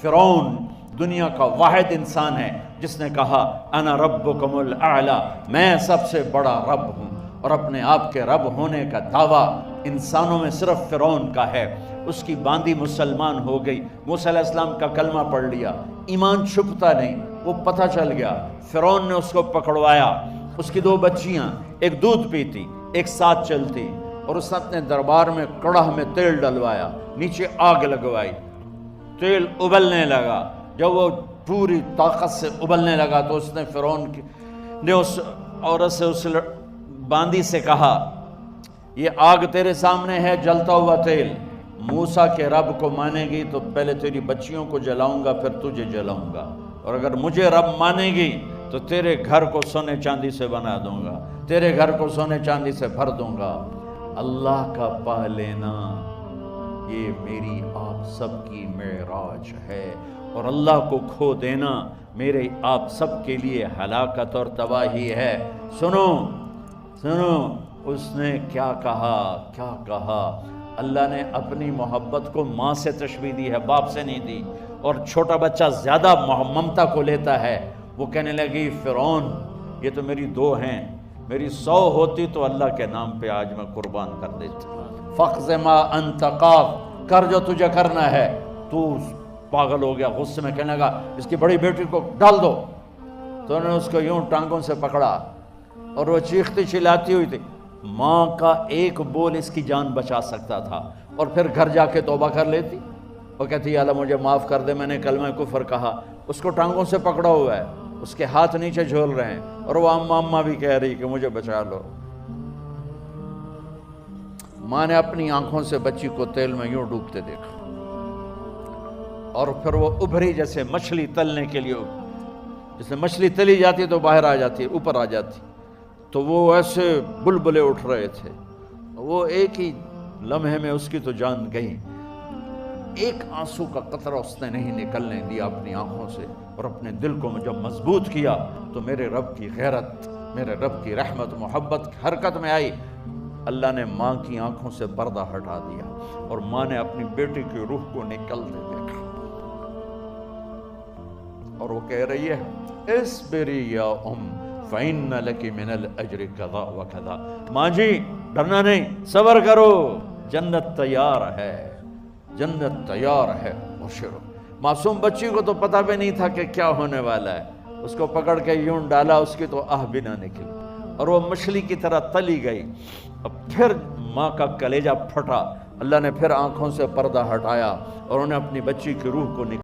فرعون دنیا کا واحد انسان ہے جس نے کہا انا ربکم الاعلی، میں سب سے بڑا رب ہوں، اور اپنے آپ کے رب ہونے کا دعویٰ انسانوں میں صرف فرعون کا ہے۔ اس کی باندی مسلمان ہو گئی، موسیٰ علیہ السلام کا کلمہ پڑھ لیا، ایمان چھپتا نہیں، وہ پتہ چل گیا۔ فرعون نے اس کو پکڑوایا، اس کی 2 بچیاں، ایک دودھ پیتی ایک ساتھ چلتی، اور اس نے اپنے دربار میں کڑاہ میں تیل ڈلوایا، نیچے آگ لگوائی، تیل ابلنے لگا۔ جب وہ پوری طاقت سے ابلنے لگا تو اس نے فرعون نے اس عورت سے، اس باندی سے کہا یہ آگ تیرے سامنے ہے، جلتا ہوا تیل، موسیٰ کے رب کو مانے گی تو پہلے تیری بچیوں کو جلاؤں گا پھر تجھے جلاؤں گا، اور اگر مجھے رب مانے گی تو تیرے گھر کو سونے چاندی سے بنا دوں گا، تیرے گھر کو سونے چاندی سے بھر دوں گا۔ اللہ کا پا لینا یہ میری آپ سب کی معراج ہے، اور اللہ کو کھو دینا میرے آپ سب کے لیے ہلاکت اور تباہی ہے۔ سنو سنو اس نے کیا کہا۔ اللہ نے اپنی محبت کو ماں سے تشبیہ دی ہے، باپ سے نہیں دی، اور چھوٹا بچہ زیادہ ممتا کو لیتا ہے۔ وہ کہنے لگی فرعون یہ تو میری 2 ہیں، میری 100 ہوتی تو اللہ کے نام پہ آج میں قربان کر دیتی۔ فَقْضِ مَا أَنْتَ قَاضٍ، کر جو تجھے کرنا ہے۔ تو پاگل ہو گیا، غصے میں کہنے لگا اس کی بڑی بیٹی کو ڈال دو۔ تو انہوں نے اس کو یوں ٹانگوں سے پکڑا اور وہ چیختی چلاتی ہوئی تھی۔ ماں کا ایک بول اس کی جان بچا سکتا تھا، اور پھر گھر جا کے توبہ کر لیتی۔ وہ کہتی یا اللہ مجھے معاف کر دے، میں نے کلمہ کفر کہا۔ اس کو ٹانگوں سے پکڑا ہوا ہے، اس کے ہاتھ نیچے جھول رہے ہیں، اور وہ اماں بھی کہہ رہی کہ مجھے بچا لو۔ ماں نے اپنی آنکھوں سے بچی کو تیل میں یوں ڈوبتے دیکھا، اور پھر وہ ابھری جیسے مچھلی تلنے کے لیے، جیسے مچھلی تلی جاتی تو باہر آ جاتی، اوپر آ جاتی، تو وہ ایسے بلبلے اٹھ رہے تھے۔ وہ ایک ہی لمحے میں اس کی تو جان گئی، ایک آنسو کا قطرہ اس نے نہیں نکلنے دیا اپنی آنکھوں سے، اور اپنے دل کو جب مضبوط کیا تو میرے رب کی غیرت، میرے رب کی رحمت محبت حرکت میں آئی۔ اللہ نے ماں کی آنکھوں سے پردہ ہٹا دیا، اور ماں نے اپنی بیٹی کی روح کو نکلتے دیکھا، اور وہ کہہ رہی ہے اصبری یا ام فإن لک من الأجر کذا وکذا۔ ماں جی ڈرنا نہیں، صبر کرو، جنت تیار ہے، جنت تیار ہے، بشرو۔ معصوم بچی کو تو پتہ بھی نہیں تھا کہ کیا ہونے والا ہے، اس کو پکڑ کے یوں ڈالا، اس کی تو آہ بھی نہ نکلی، اور وہ مچھلی کی طرح تلی گئی۔ اب پھر ماں کا کلیجہ پھٹا، اللہ نے پھر آنکھوں سے پردہ ہٹایا، اور انہیں اپنی بچی کی روح کو